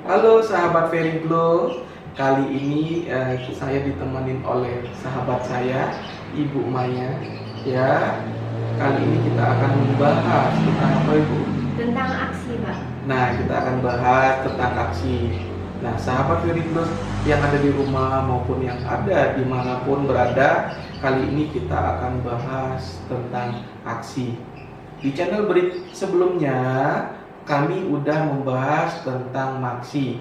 Halo sahabat Very Glow, kali ini saya ditemenin oleh sahabat saya, Ibu Maya. Ya, kali ini kita akan membahas tentang apa, Ibu? Tentang aksi, Pak. Nah, kita akan bahas tentang aksi. Nah, sahabat Very Glow yang ada di rumah maupun yang ada dimanapun berada, kali ini kita akan bahas tentang aksi. Di channel sebelumnya kami udah membahas tentang Maksi.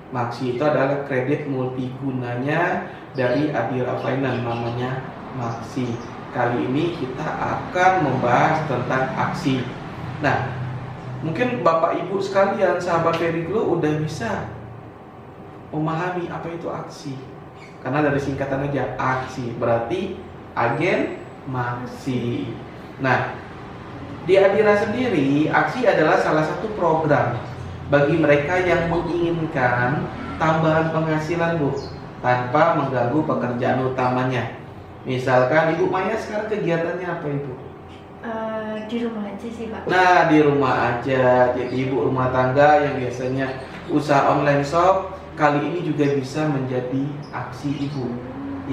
Maksi itu adalah kredit multigunanya dari Adira Finance, namanya Maksi. Kali ini kita akan membahas tentang aksi. Nah, mungkin Bapak Ibu sekalian, sahabat Very Glow udah bisa memahami apa itu aksi. Karena dari singkatan aja aksi, berarti agen Maksi. Nah, di Adira sendiri, aksi adalah salah satu program bagi mereka yang menginginkan tambahan penghasilan, Bu, tanpa mengganggu pekerjaan utamanya. Misalkan Ibu Maya sekarang kegiatannya apa, Ibu? Di rumah aja sih, Pak. Nah, di rumah aja. Jadi Ibu rumah tangga yang biasanya usaha online shop, kali ini juga bisa menjadi aksi Ibu.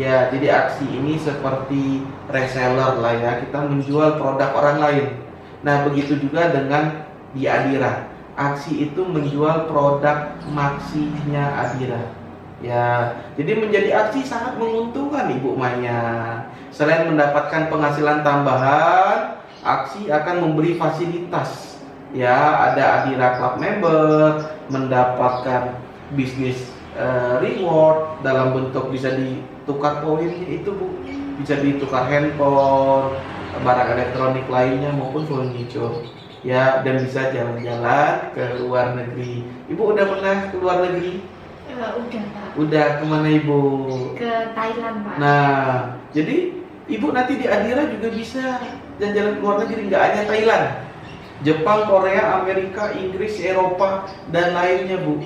Ya, jadi aksi ini seperti reseller lah ya, kita menjual produk orang lain. Nah, begitu juga dengan di Adira. Aksi itu menjual produk Maksinya Adira. Ya, jadi menjadi aksi sangat menguntungkan, Ibu Maya. Selain mendapatkan penghasilan tambahan, aksi akan memberi fasilitas. Ya, ada Adira Club member, mendapatkan bisnis reward dalam bentuk bisa ditukar poinnya itu, Bu. Bisa ditukar handphone, barang elektronik lainnya maupun furniture, ya, dan bisa jalan-jalan ke luar negeri. Ibu udah pernah ke luar negeri? Udah, Pak. Udah, kemana Ibu? Ke Thailand, Pak. Nah, jadi Ibu nanti di Adira juga bisa jalan-jalan ke luar negeri, nggak hanya Thailand, Jepang, Korea, Amerika, Inggris, Eropa, dan lainnya, Bu.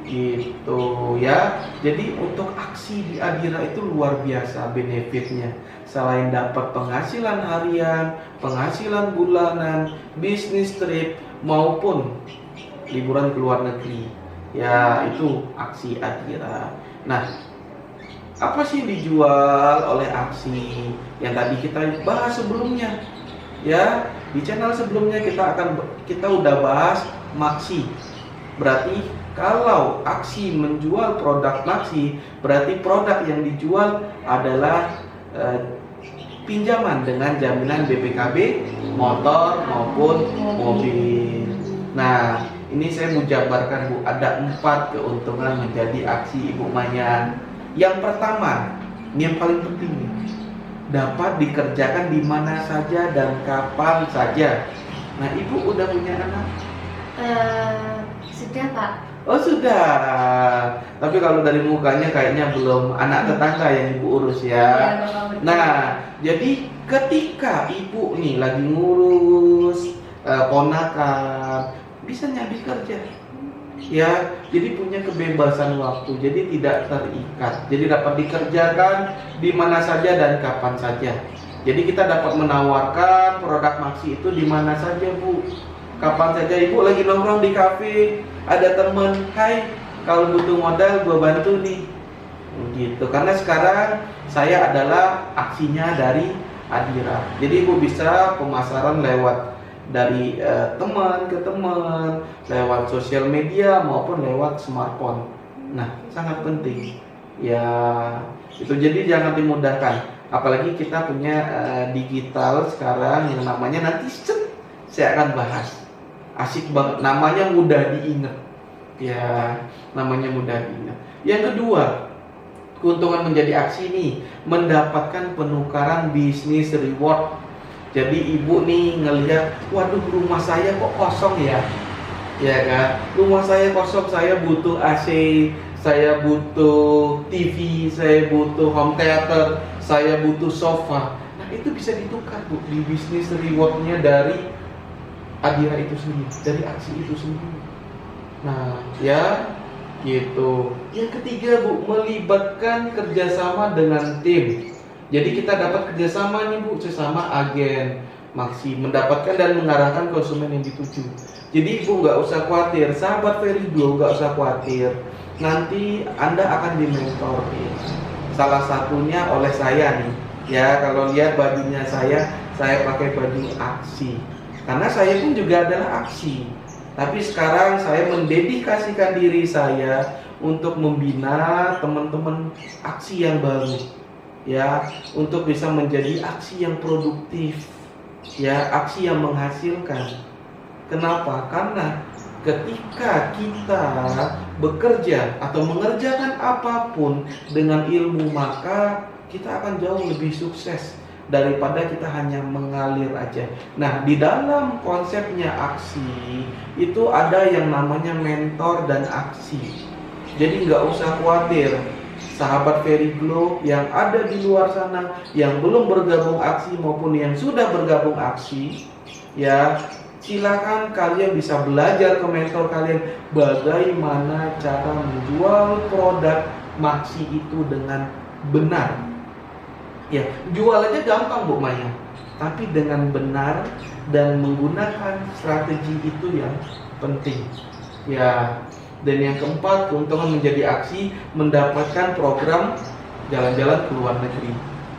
Gitu ya. Jadi untuk aksi di Adira itu luar biasa benefitnya. Selain dapat penghasilan harian, penghasilan bulanan, bisnis trip maupun liburan ke luar negeri. Ya, itu aksi Adira. Nah, apa sih yang dijual oleh aksi yang tadi kita bahas sebelumnya? Ya, di channel sebelumnya kita udah bahas Maksi. Berarti kalau aksi menjual produk Maksi, berarti produk yang dijual adalah pinjaman dengan jaminan BPKB, motor maupun mobil. Nah, ini saya mau jabarkan, Bu, ada 4 keuntungan menjadi aksi Ibu Maya. Yang pertama, ini yang paling penting nih, dapat dikerjakan di mana saja dan kapan saja. Nah, Ibu udah punya anak? Sudah, Pak. Oh, sudah. Tapi kalau dari mukanya kayaknya belum anak tetangga yang Ibu urus ya. Ya, Bapak, betul. Nah, jadi ketika Ibu nih lagi ngurus ponakan, bisa nyambi kerja. Ya, jadi punya kebebasan waktu, jadi tidak terikat. Jadi dapat dikerjakan di mana saja dan kapan saja. Jadi kita dapat menawarkan produk Maksi itu di mana saja, Bu. Kapan saja. Ibu lagi nongkrong di kafe, ada temen, "Hai, kalau butuh modal gua bantu nih." Gitu. Karena sekarang saya adalah aksinya dari Adira. Jadi Ibu bisa pemasaran lewat dari teman ke teman, lewat sosial media maupun lewat smartphone. Nah, sangat penting. Ya, itu jadi jangan dimudahkan. Apalagi kita punya digital sekarang yang namanya nanti saya akan bahas. Asik banget, namanya mudah diingat. Ya, namanya mudah diingat. Yang kedua, keuntungan menjadi aksi ini mendapatkan penukaran bisnis reward. Jadi Ibu nih ngelihat, waduh, rumah saya kok kosong ya, ya kan? Rumah saya kosong, saya butuh AC, saya butuh TV, saya butuh home theater, saya butuh sofa. Nah, itu bisa ditukar, Bu, di bisnis rewardnya dari Adira itu sendiri, dari aksi itu sendiri. Nah, ya, gitu. Yang ketiga, Bu, melibatkan kerjasama dengan tim. Jadi kita dapat kerjasama nih, Bu, sesama agen. Maksi mendapatkan dan mengarahkan konsumen yang dituju. Jadi ibu nggak usah khawatir, sahabat Verigo nggak usah khawatir. Nanti Anda akan dimentor. Salah satunya oleh saya nih. Ya, kalau lihat bajunya saya pakai baju aksi. Karena saya pun juga adalah aksi. Tapi sekarang saya mendedikasikan diri saya untuk membina teman-teman aksi yang baru. Ya, untuk bisa menjadi aksi yang produktif. Ya, aksi yang menghasilkan. Kenapa? Karena ketika kita bekerja atau mengerjakan apapun dengan ilmu, maka kita akan jauh lebih sukses daripada kita hanya mengalir aja. Nah, di dalam konsepnya aksi itu ada yang namanya mentor dan aksi. Jadi nggak usah khawatir, sahabat Veriglo yang ada di luar sana, yang belum bergabung aksi maupun yang sudah bergabung aksi, ya silakan kalian bisa belajar ke mentor kalian bagaimana cara menjual produk Maksi itu dengan benar. Ya, jual aja gampang Bu Maya, tapi dengan benar dan menggunakan strategi itu yang penting. Ya, dan yang keempat, keuntungan menjadi aksi mendapatkan program jalan-jalan ke luar negeri.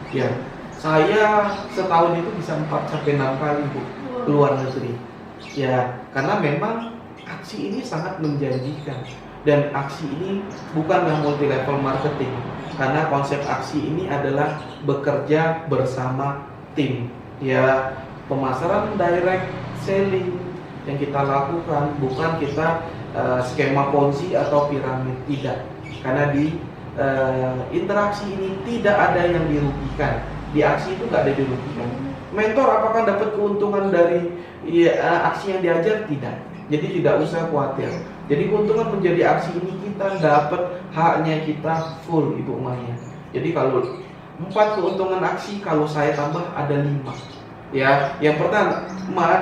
Ya, saya setahun itu bisa 4 sampai 6 kali Bu ke luar negeri. Ya, karena memang aksi ini sangat menjanjikan. Dan aksi ini bukanlah multi level marketing, karena konsep aksi ini adalah bekerja bersama tim. Ya, pemasaran direct selling yang kita lakukan bukan kita skema ponzi atau piramid, tidak. Karena di interaksi ini tidak ada yang dirugikan. Di aksi itu nggak ada dirugikan. Mentor apakah dapat keuntungan dari aksi yang diajar? Tidak. Jadi tidak usah khawatir. Jadi keuntungan menjadi aksi ini kita dapat haknya kita full Ibu Maya. Jadi kalau 4 keuntungan aksi, kalau saya tambah ada 5. Ya, yang pertama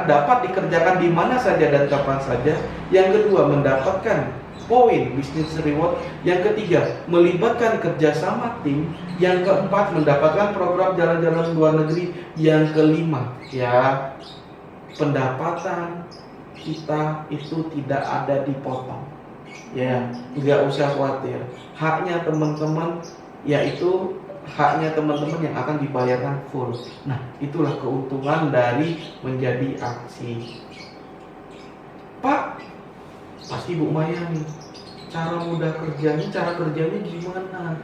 dapat dikerjakan di mana saja dan kapan saja. Yang kedua mendapatkan poin business reward. Yang ketiga melibatkan kerjasama tim. Yang keempat mendapatkan program jalan-jalan luar negeri. Yang kelima ya pendapatan kita itu tidak ada dipotong. Ya, nggak usah khawatir. Haknya teman-teman yaitu haknya teman-teman yang akan dibayarkan full. Nah, itulah keuntungan dari menjadi aksi. Pak, pasti Bu Maya nih, cara kerjanya gimana?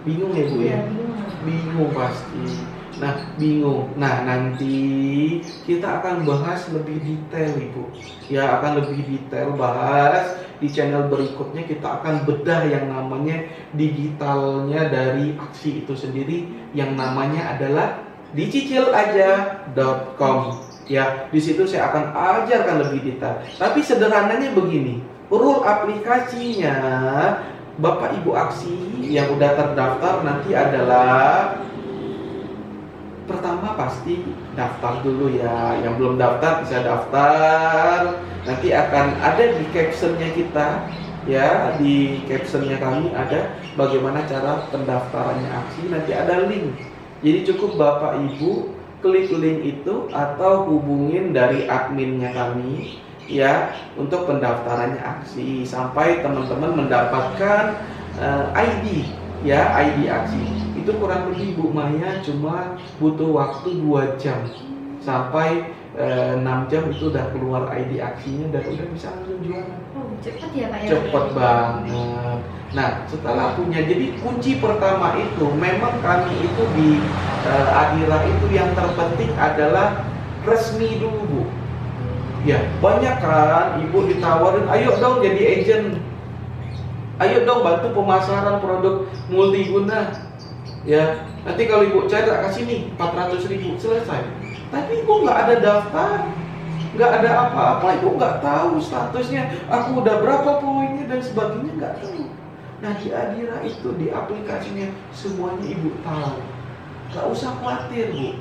Bingung ya Bu ya? Bingung pasti. Nah, bingung. Nah, nanti kita akan bahas lebih detail Ibu. Ya, akan lebih detail bahas di channel berikutnya. Kita akan bedah yang namanya digitalnya dari aksi itu sendiri, yang namanya adalah dicicilaja.com. Ya, di situ saya akan ajarkan lebih detail. Tapi sederhananya begini, rule aplikasinya Bapak Ibu aksi yang udah terdaftar nanti adalah pertama pasti daftar dulu ya. Yang belum daftar bisa daftar. Nanti akan ada di captionnya kita ya, di captionnya kami ada bagaimana cara pendaftarannya aksi. Nanti ada link. Jadi cukup Bapak Ibu klik link itu atau hubungin dari adminnya kami ya untuk pendaftarannya aksi sampai teman-teman mendapatkan ID ya, ID aksi. Itu kurang lebih Bu Maya cuma butuh waktu 2 jam sampai 6 jam itu udah keluar ID aksinya dan udah bisa langsung jualan. Oh, cepat ya Pak ya? Cepet banget. Nah, setelah punya, jadi kunci pertama itu memang kami itu di Adira itu yang terpenting adalah resmi dulu Bu. Ya, banyak kan Ibu ditawarin, ayo dong jadi agent, ayo dong bantu pemasaran produk multiguna. Ya, nanti kalau Ibu cari kasih nih 400.000 selesai. Tapi Ibu nggak ada daftar, nggak ada apa-apa, Ibu nggak tahu statusnya, aku udah berapa poinnya dan sebagainya, nggak tahu. Nah, di Adira itu di aplikasinya semuanya Ibu tahu, nggak usah khawatir Bu.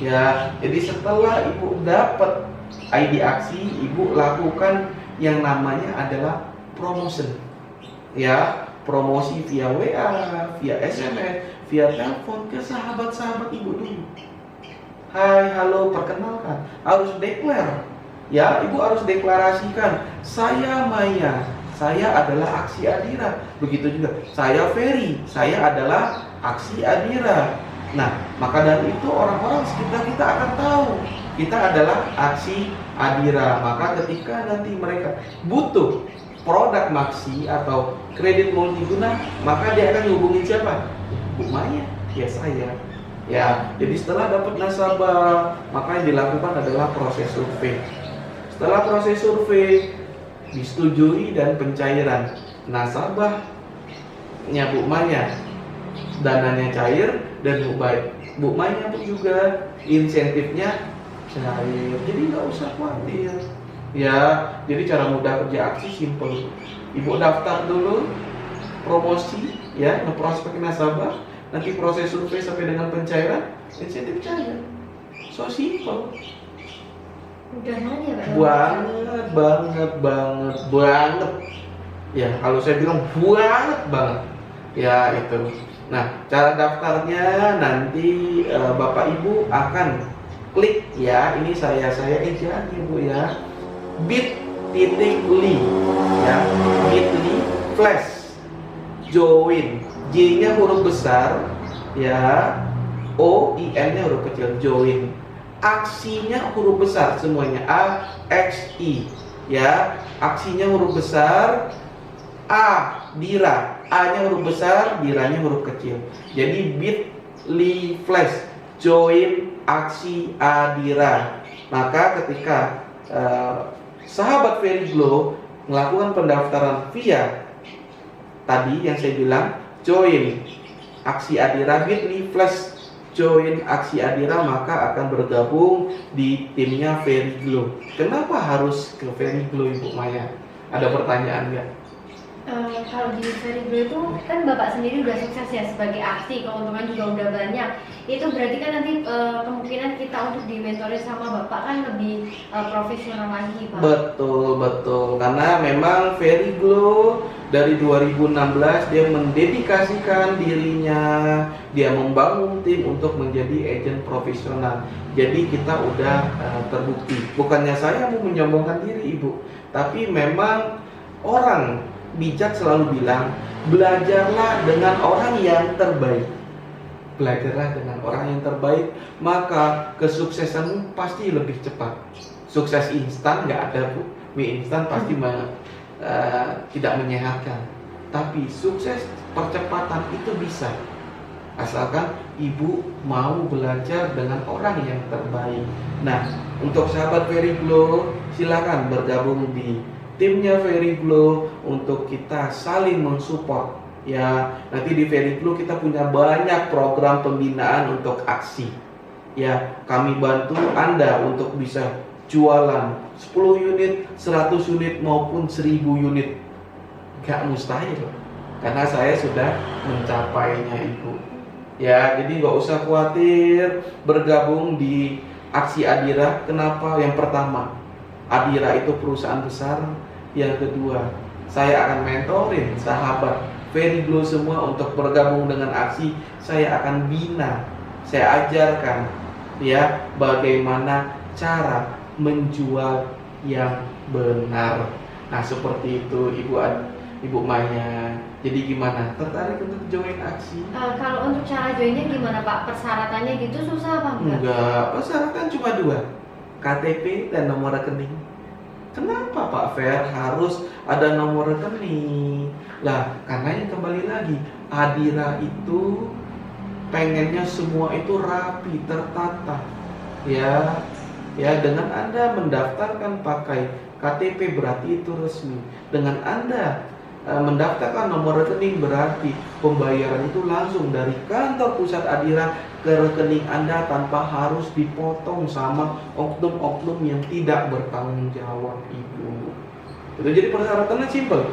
Ya, jadi setelah Ibu dapat ID aksi, Ibu lakukan yang namanya adalah promotion. Ya, promosi via WA, via SMS, via telepon ke sahabat-sahabat Ibu dulu. hai, halo, perkenalkan, harus declare. Ya, ibu harus deklarasikan, saya Maya, saya adalah Aksi Adira. Begitu juga, saya Ferry, saya adalah Aksi Adira. Nah, maka dari itu orang-orang sekitar kita akan tahu kita adalah Aksi Adira. Maka ketika nanti mereka butuh produk Maksi atau kredit multiguna, maka dia akan hubungin siapa? Bu Maya, ya saya. Ya, jadi setelah dapat nasabah, maka yang dilakukan adalah proses survei. Setelah proses survei disetujui dan pencairan nasabahnya Bu Maya, dananya cair, dan Bu Maya pun juga insentifnya cair. Jadi nggak usah khawatir. Ya, jadi cara mudah kerja Aksi simple. Ibu daftar dulu, promosi, ya, ngeprospek nasabah, nanti proses survei sampai dengan pencairan, insentif cair. So simple. Udah nanya Pak. Banget. Ya, kalau saya bilang banget. Ya, itu. Nah, cara daftarnya nanti Bapak Ibu akan klik ya. Ini saya ejaan Ibu ya. bit.ly ya. bit.ly flash join. J-nya huruf besar ya. O-I-N-nya huruf kecil, join. Aksinya huruf besar semuanya, A-X-I ya. Aksinya huruf besar, A, Dira, A-nya huruf besar, Diranya huruf kecil. Jadi bit.ly flash join Aksi Adira. Maka ketika sahabat Ferry Glow melakukan pendaftaran via tadi yang saya bilang join Aksi Adira, bit.ly flash join Aksi Adira, maka akan bergabung di timnya Ferry Glow. Kenapa harus ke Ferry Glow, Ibu Maya? Ada pertanyaan nggak? Kalau di Ferry Glow itu kan Bapak sendiri udah sukses ya sebagai Aksi, keuntungan juga udah banyak. Itu berarti kan nanti kemungkinan kita untuk dimentorin sama Bapak kan lebih profesional lagi, Pak. Betul. Karena memang Ferry Glow dari 2016 dia mendedikasikan dirinya, dia membangun tim untuk menjadi agent profesional. Jadi kita udah terbukti. Bukannya saya mau menyombongkan diri, Ibu, tapi memang orang bijak selalu bilang, belajarlah dengan orang yang terbaik. Belajarlah dengan orang yang terbaik, maka kesuksesanmu pasti lebih cepat. Sukses instan nggak ada, Bu. Mie instan pasti tidak menyehatkan. Tapi sukses percepatan itu bisa, asalkan Ibu mau belajar dengan orang yang terbaik. Nah, untuk sahabat Ferry Glow, silakan bergabung di timnya Ferry Glow untuk kita saling mensupport. Ya, nanti di Ferry Glow kita punya banyak program pembinaan untuk Aksi. Ya, kami bantu Anda untuk bisa jualan 10 unit, 100 unit maupun 1000 unit. Gak mustahil, karena saya sudah mencapainya, Ibu. Ya, jadi gak usah khawatir bergabung di Aksi Adira. Kenapa? Yang pertama, Adira itu perusahaan besar. Yang kedua, saya akan mentorin sahabat Ferry Glow semua untuk bergabung dengan Aksi. Saya akan bina, saya ajarkan ya bagaimana cara menjual yang benar. Nah, seperti itu Ibu Maya. Jadi gimana? Tertarik untuk join Aksi? Kalau untuk cara joinnya gimana Pak? Persyaratannya gitu susah apa enggak? Enggak, persyaratan cuma 2, KTP dan nomor rekening. Kenapa Pak Fer harus ada nomor rekening? Lah, karena yang kembali lagi, Adira itu pengennya semua itu rapi, tertata. Ya, dengan Anda mendaftarkan pakai KTP berarti itu resmi. Dengan Anda mendaftarkan nomor rekening berarti pembayaran itu langsung dari kantor pusat Adira ke rekening Anda tanpa harus dipotong sama oknum-oknum yang tidak bertanggung jawab, Ibu. Itu jadi persyaratannya simple.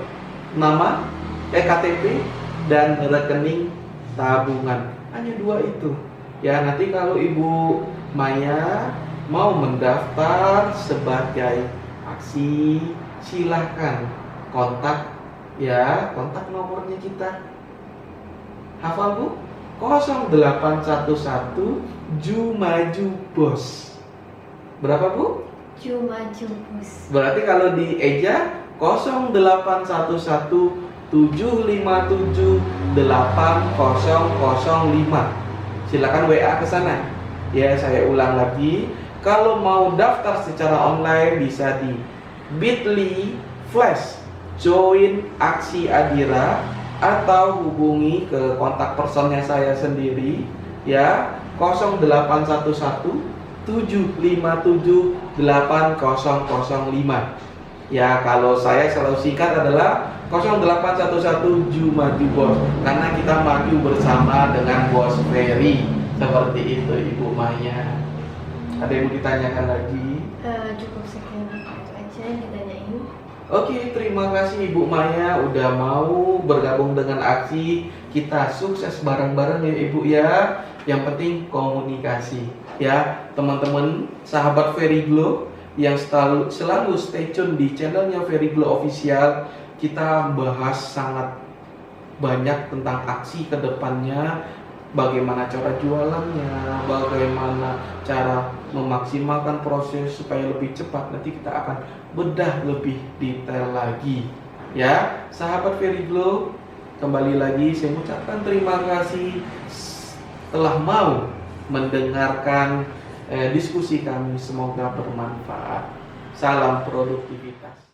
Nama, KTP dan rekening tabungan. Hanya 2 itu. Ya, nanti kalau Ibu Maya mau mendaftar sebagai Aksi, silahkan kontak nomornya kita. Hafal, Bu? 0811 Ju Maju Bos. Berapa Bu? Cuma Bos. Berarti kalau di eja 0811 757 8005. Silakan WA ke sana. Ya, saya ulang lagi. Kalau mau daftar secara online bisa di bit.ly/, join aksi Adira, atau hubungi ke kontak personnya saya sendiri ya, 0811 757 8005. Ya, kalau saya selalu singkat adalah 0811 Ju Maju Bos, karena kita maju bersama dengan Bos Ferry. Seperti itu Ibu Maya. Ada yang mau ditanyakan lagi? Cukup sekian itu aja yang ditanyain. Oke, terima kasih Ibu Maya udah mau bergabung dengan aksi. Kita sukses bareng-bareng ya Ibu ya. Yang penting komunikasi ya, teman-teman sahabat Ferry Glow yang selalu stay tune di channelnya Ferry Glow Official. Kita bahas sangat banyak tentang aksi ke depannya, bagaimana cara jualannya, bagaimana cara memaksimalkan proses supaya lebih cepat. Nanti kita akan bedah lebih detail lagi ya, sahabat Ferry Glow. Kembali lagi saya ucapkan terima kasih telah mau mendengarkan diskusi kami. Semoga bermanfaat. Salam produktivitas.